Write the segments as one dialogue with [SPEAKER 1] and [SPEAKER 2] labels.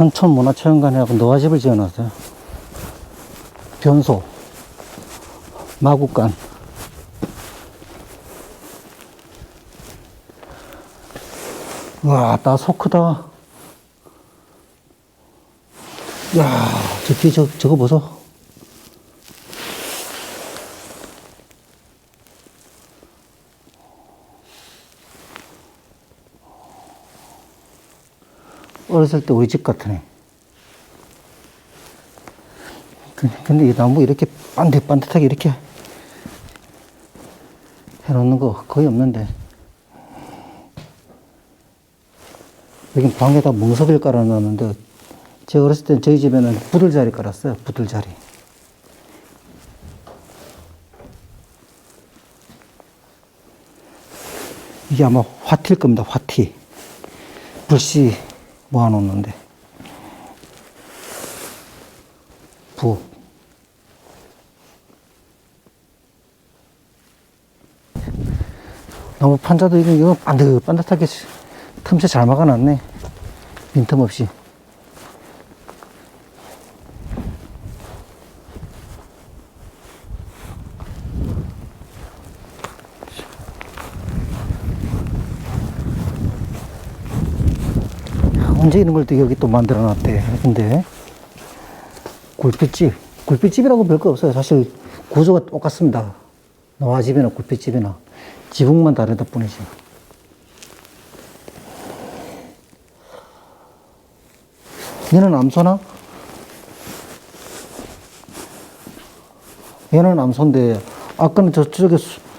[SPEAKER 1] 산촌문화체험관이라고 노화집을 지어놨어요. 변소, 마구간. 와, 나 소 크다. 야, 저 뒤에 저거 보소. 어렸을 때 우리 집 같으네. 근데 이 나무 이렇게 반듯반듯하게 이렇게 해놓는 거 거의 없는데. 여긴 방에다 멍석을 깔아놨는데, 제가 어렸을 때 저희 집에는 부들자리 깔았어요. 부들자리. 이게 아마 화티일 겁니다. 화티. 불씨 모아놓는데. 부엌. 나무 판자도 이거 반듯반듯하게 틈새 잘 막아놨네. 빈틈없이. 언제 이런 걸 또 여기 또 만들어 놨대. 근데 굴빛집이라고 별거 없어요. 사실 구조가 똑같습니다. 노화집이나 굴빛집이나 지붕만 다르다 뿐이지. 얘는 암소나? 얘는 암소인데 아까는 저쪽에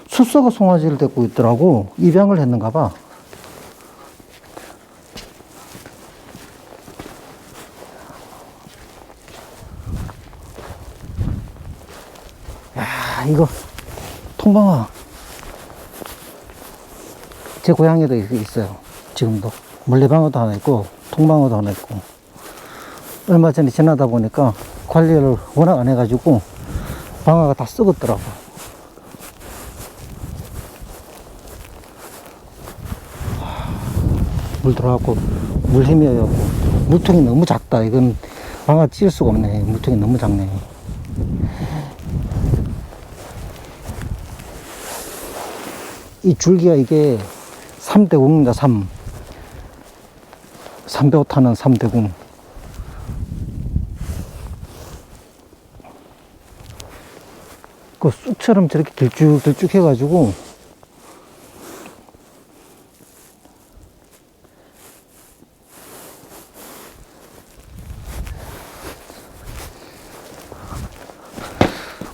[SPEAKER 1] 숫소가 송아지를 데리고 있더라고. 입양을 했는가 봐. 야, 이거 통방아. 제 고향에도 있어요. 지금도. 물레방어도 하나 있고 통방어도 하나 있고. 얼마 전에 지나다 보니까 관리를 워낙 안 해가지고 방어가 다 썩었더라고. 물 들어가고 물 힘이어요. 물통이 너무 작다. 이건 방어 찌을 수가 없네. 물통이 너무 작네. 이 줄기가 이게 3대궁입니다. 3배호 타는 3대궁. 그 쑥처럼 저렇게 길쭉길쭉 해가지고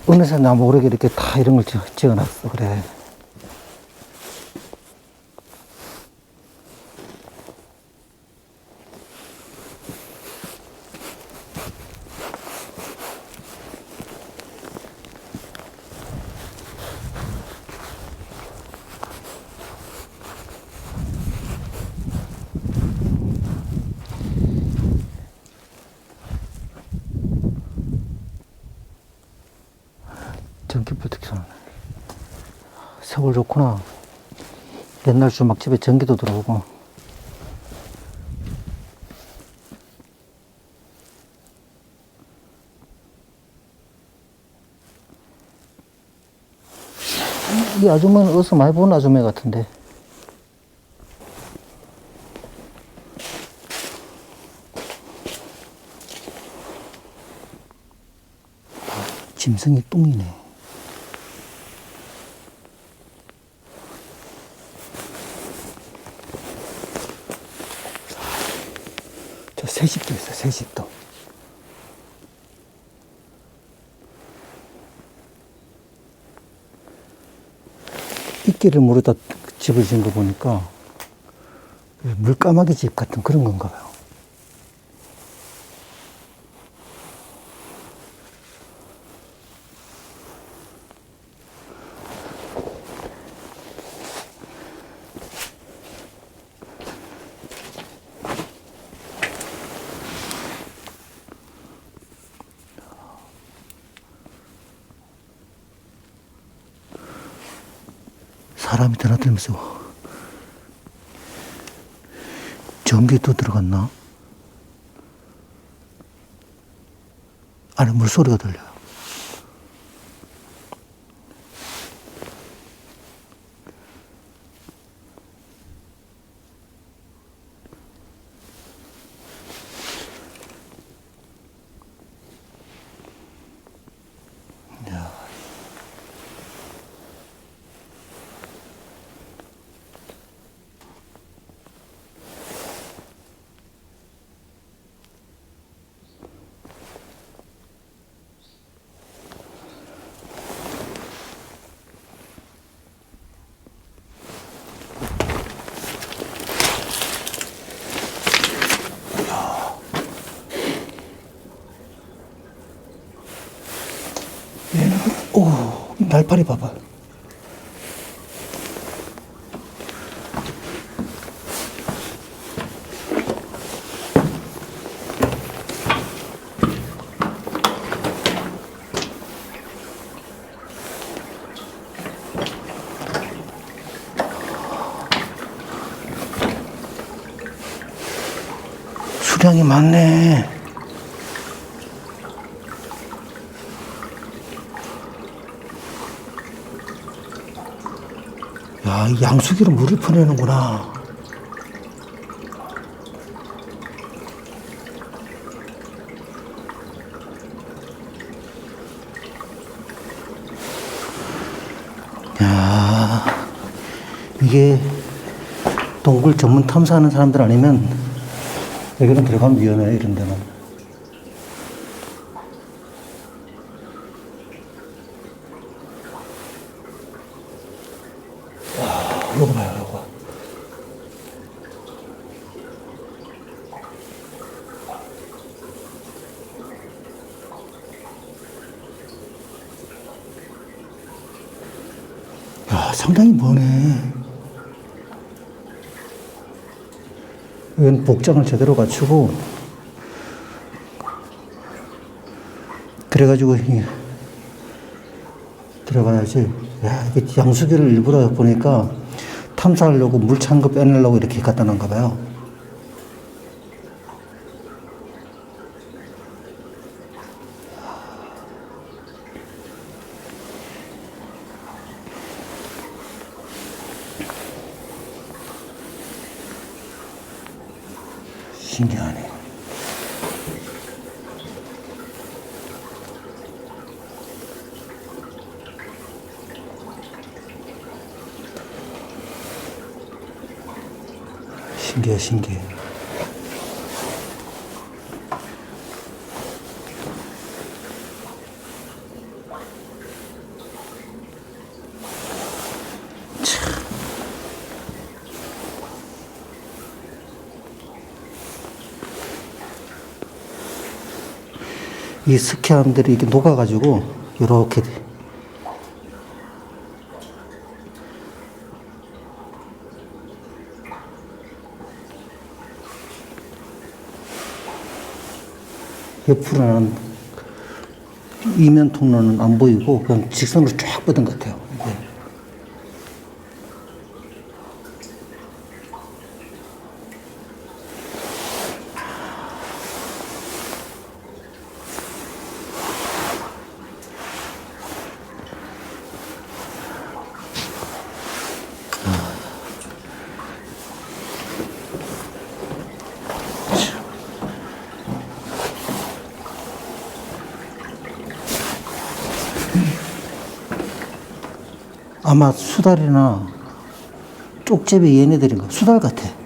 [SPEAKER 1] 어느새 나 모르게 이렇게 다 이런 걸 지어놨어. 그래. 전기불 특선. 세월 좋구나. 옛날 주막집에 전기도 들어오고. 이 아줌마는 어디서 많이 본 아줌마 같은데. 짐승이 똥이네. 저 새집도 있어, 새집도. 이끼를 물에다 집을 지은 거 보니까 물까마귀 집 같은 그런 건가 봐요. 사람이 드나들면서 전기도 들어갔나? 안에 물소리가 들려요. 오, 날파리 봐봐. 수량이 많네. 야, 이 양수기로 물을 퍼내는구나. 야, 이게 동굴 전문 탐사하는 사람들 아니면 여기는 들어가면 위험해, 이런 데는. 이거 봐요, 이거. 야, 상당히 머네. 이건 복장을 제대로 갖추고, 그래가지고, 들어가야지. 야, 이게 양수기를 일부러 보니까 탐사하려고 물 찬 거 빼내려고 이렇게 갖다 놓은가 봐요. 신기하네. 신기해, 신기해. 참. 이 스키함들이 이렇게 녹아가지고, 이렇게 돼. 옆으로는 이면 통로는 안 보이고 그냥 직선으로 쫙 뻗은 것 같아요. 네. 아마 수달이나 쪽제비 얘네들인가? 수달 같아.